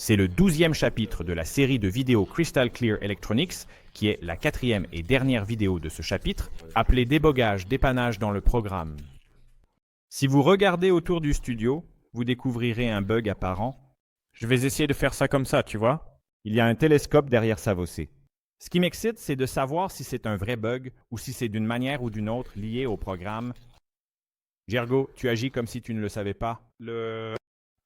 C'est le 12e chapitre de la série de vidéos Crystal Clear Electronics, qui est la 4e et dernière vidéo de ce chapitre, appelée Débogage, dépannage dans le programme. Si vous regardez autour du studio, vous découvrirez un bug apparent. Je vais essayer de faire ça comme ça, tu vois. Il y a un télescope derrière Savossé. Ce qui m'excite, c'est de savoir si c'est un vrai bug ou si c'est d'une manière ou d'une autre lié au programme. Gergo, tu agis comme si tu ne le savais pas.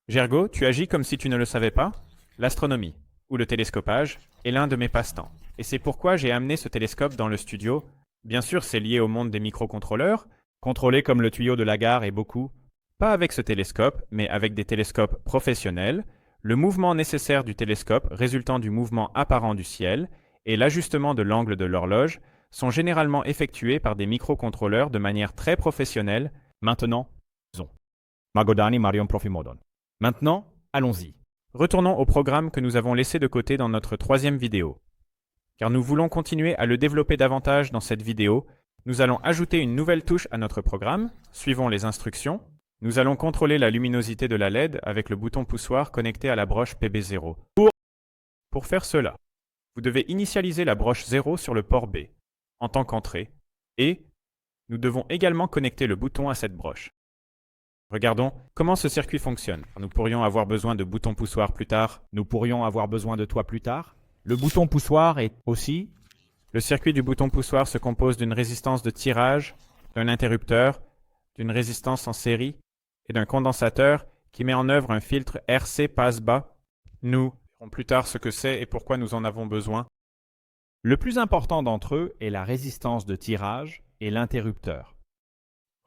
Gergo, tu agis comme si tu ne le savais pas. L'astronomie, ou le télescopage, est l'un de mes passe-temps. Et c'est pourquoi j'ai amené ce télescope dans le studio. Bien sûr, c'est lié au monde des microcontrôleurs, contrôlés comme le tuyau de la gare et beaucoup. Pas avec ce télescope, mais avec des télescopes professionnels. Le mouvement nécessaire du télescope résultant du mouvement apparent du ciel et l'ajustement de l'angle de l'horloge sont généralement effectués par des microcontrôleurs de manière très professionnelle. Maintenant, Magodani Marion Profimodon. Maintenant, allons-y. Retournons au programme que nous avons laissé de côté dans notre 3e vidéo. Car nous voulons continuer à le développer davantage dans cette vidéo, nous allons ajouter une nouvelle touche à notre programme, suivons les instructions. Nous allons contrôler la luminosité de la LED avec le bouton poussoir connecté à la broche PB0. Pour faire cela, vous devez initialiser la broche 0 sur le port B, en tant qu'entrée, et nous devons également connecter le bouton à cette broche. Regardons comment ce circuit fonctionne. Nous pourrions avoir besoin de boutons poussoirs plus tard. Nous pourrions avoir besoin de toi plus tard. Le bouton poussoir est aussi... Le circuit du bouton poussoir se compose d'une résistance de tirage, d'un interrupteur, d'une résistance en série et d'un condensateur qui met en œuvre un filtre RC passe-bas. Nous verrons plus tard ce que c'est et pourquoi nous en avons besoin. Le plus important d'entre eux est la résistance de tirage et l'interrupteur.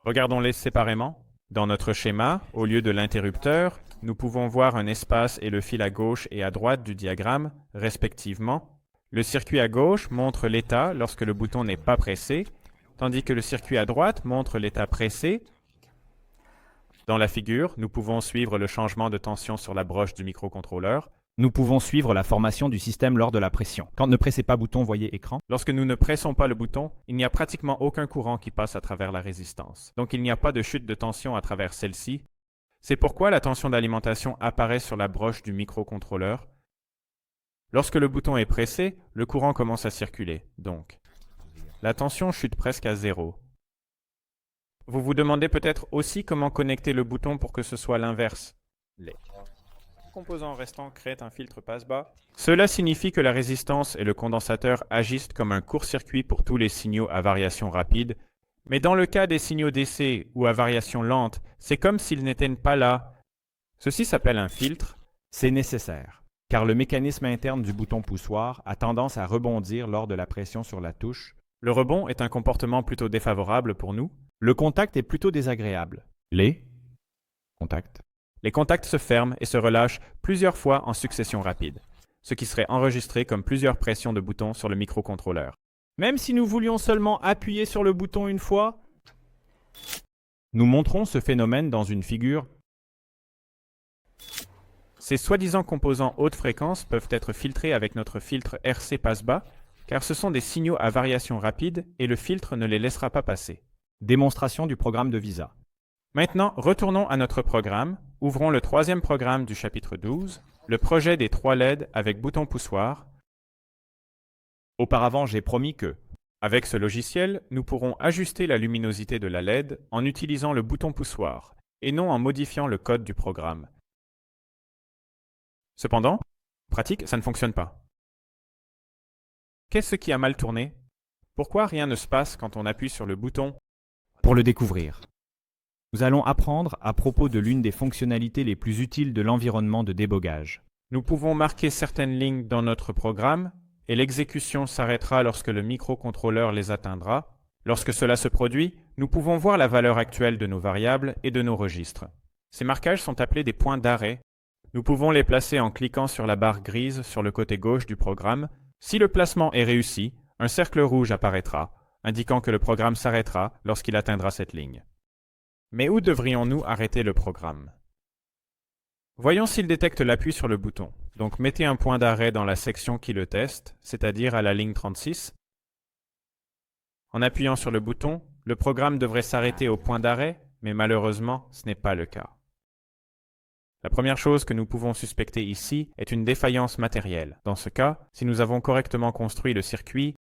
Regardons-les séparément. Dans notre schéma, au lieu de l'interrupteur, nous pouvons voir un espace et le fil à gauche et à droite du diagramme, respectivement. Le circuit à gauche montre l'état lorsque le bouton n'est pas pressé, tandis que le circuit à droite montre l'état pressé. Dans la figure, nous pouvons suivre le changement de tension sur la broche du microcontrôleur. Nous pouvons suivre la formation du système lors de la pression. Quand ne pressez pas bouton, voyez écran. Lorsque nous ne pressons pas le bouton, il n'y a pratiquement aucun courant qui passe à travers la résistance. Donc il n'y a pas de chute de tension à travers celle-ci. C'est pourquoi la tension d'alimentation apparaît sur la broche du microcontrôleur. Lorsque le bouton est pressé, le courant commence à circuler. Donc, la tension chute presque à 0. Vous vous demandez peut-être aussi comment connecter le bouton pour que ce soit l'inverse. Les composants restants créent un filtre passe-bas. Cela signifie que la résistance et le condensateur agissent comme un court-circuit pour tous les signaux à variation rapide, mais dans le cas des signaux d'essai ou à variation lente, c'est comme s'ils n'étaient pas là. Ceci s'appelle un filtre. C'est nécessaire, car le mécanisme interne du bouton poussoir a tendance à rebondir lors de la pression sur la touche. Le rebond est un comportement plutôt défavorable pour nous. Le contact est plutôt désagréable. Les contacts se ferment et se relâchent plusieurs fois en succession rapide, ce qui serait enregistré comme plusieurs pressions de boutons sur le microcontrôleur. Même si nous voulions seulement appuyer sur le bouton une fois, nous montrons ce phénomène dans une figure. Ces soi-disant composants haute fréquence peuvent être filtrés avec notre filtre RC passe-bas, car ce sont des signaux à variation rapide et le filtre ne les laissera pas passer. Démonstration du programme de VISA. Maintenant, retournons à notre programme. Ouvrons le 3e programme du chapitre 12, le projet des 3 LED avec bouton poussoir. Auparavant, j'ai promis que, avec ce logiciel, nous pourrons ajuster la luminosité de la LED en utilisant le bouton poussoir et non en modifiant le code du programme. Cependant, en pratique, ça ne fonctionne pas. Qu'est-ce qui a mal tourné? Pourquoi rien ne se passe quand on appuie sur le bouton? Pour le découvrir, nous allons apprendre à propos de l'une des fonctionnalités les plus utiles de l'environnement de débogage. Nous pouvons marquer certaines lignes dans notre programme et l'exécution s'arrêtera lorsque le microcontrôleur les atteindra. Lorsque cela se produit, nous pouvons voir la valeur actuelle de nos variables et de nos registres. Ces marquages sont appelés des points d'arrêt. Nous pouvons les placer en cliquant sur la barre grise sur le côté gauche du programme. Si le placement est réussi, un cercle rouge apparaîtra, indiquant que le programme s'arrêtera lorsqu'il atteindra cette ligne. Mais où devrions-nous arrêter le programme? Voyons s'il détecte l'appui sur le bouton. Donc mettez un point d'arrêt dans la section qui le teste, c'est-à-dire à la ligne 36. En appuyant sur le bouton, le programme devrait s'arrêter au point d'arrêt, mais malheureusement, ce n'est pas le cas. La première chose que nous pouvons suspecter ici est une défaillance matérielle. Dans ce cas, si nous avons correctement construit le circuit,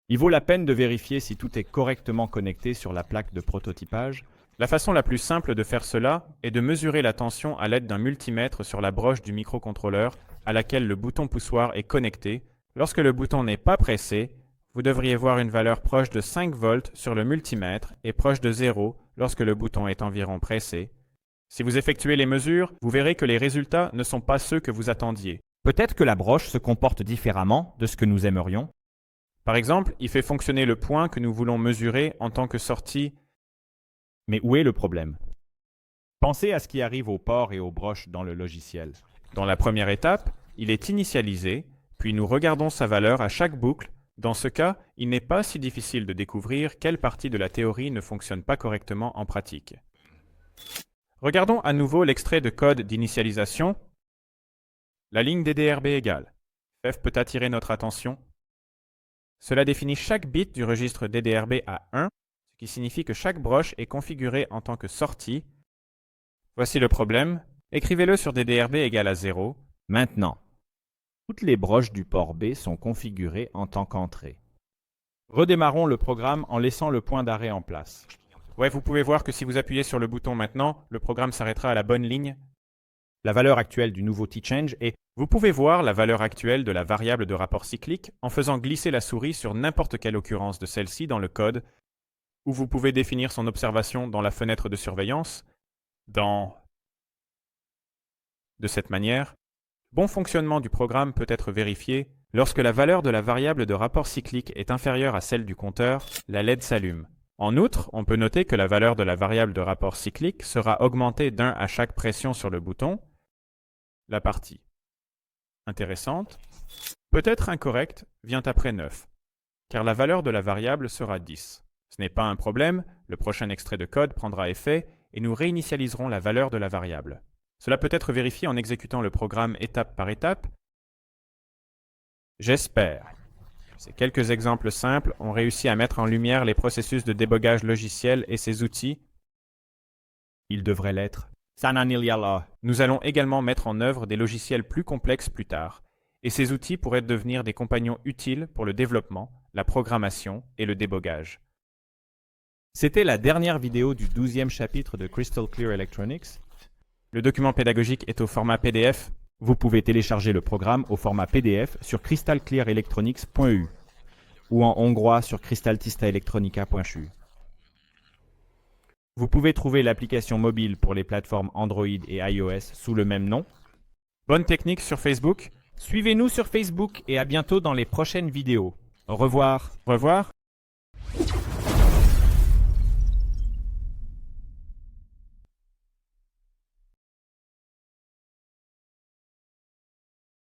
il vaut la peine de vérifier si tout est correctement connecté sur la plaque de prototypage. La façon la plus simple de faire cela est de mesurer la tension à l'aide d'un multimètre sur la broche du microcontrôleur à laquelle le bouton poussoir est connecté. Lorsque le bouton n'est pas pressé, vous devriez voir une valeur proche de 5 volts sur le multimètre et proche de 0 lorsque le bouton est environ pressé. Si vous effectuez les mesures, vous verrez que les résultats ne sont pas ceux que vous attendiez. Peut-être que la broche se comporte différemment de ce que nous aimerions. Par exemple, il fait fonctionner le point que nous voulons mesurer en tant que sortie. Mais où est le problème? Pensez à ce qui arrive aux ports et aux broches dans le logiciel. Dans la première étape, il est initialisé, puis nous regardons sa valeur à chaque boucle. Dans ce cas, il n'est pas si difficile de découvrir quelle partie de la théorie ne fonctionne pas correctement en pratique. Regardons à nouveau l'extrait de code d'initialisation. La ligne DDRB égale. F peut attirer notre attention. Cela définit chaque bit du registre DDRB à 1, ce qui signifie que chaque broche est configurée en tant que sortie. Voici le problème. Écrivez-le sur DDRB égale à 0. Maintenant, toutes les broches du port B sont configurées en tant qu'entrée. Redémarrons le programme en laissant le point d'arrêt en place. Ouais, vous pouvez voir que si vous appuyez sur le bouton maintenant, le programme s'arrêtera à la bonne ligne. La valeur actuelle du nouveau t-change est... Vous pouvez voir la valeur actuelle de la variable de rapport cyclique en faisant glisser la souris sur n'importe quelle occurrence de celle-ci dans le code, ou vous pouvez définir son observation dans la fenêtre de surveillance, de cette manière. Bon fonctionnement du programme peut être vérifié. Lorsque la valeur de la variable de rapport cyclique est inférieure à celle du compteur, la LED s'allume. En outre, on peut noter que la valeur de la variable de rapport cyclique sera augmentée d'1 à chaque pression sur le bouton. La partie intéressante, peut-être incorrecte, vient après 9, car la valeur de la variable sera 10. Ce n'est pas un problème, le prochain extrait de code prendra effet et nous réinitialiserons la valeur de la variable. Cela peut être vérifié en exécutant le programme étape par étape. J'espère. Ces quelques exemples simples ont réussi à mettre en lumière les processus de débogage logiciel et ses outils. Il devrait l'être. Nous allons également mettre en œuvre des logiciels plus complexes plus tard, et ces outils pourraient devenir des compagnons utiles pour le développement, la programmation et le débogage. C'était la dernière vidéo du 12e chapitre de Crystal Clear Electronics. Le document pédagogique est au format PDF. Vous pouvez télécharger le programme au format PDF sur crystalclearelectronics.eu ou en hongrois sur crystaltistaelectronica.hu. Vous pouvez trouver l'application mobile pour les plateformes Android et iOS sous le même nom. Bonne technique sur Facebook. Suivez-nous sur Facebook et à bientôt dans les prochaines vidéos. Au revoir. Au revoir.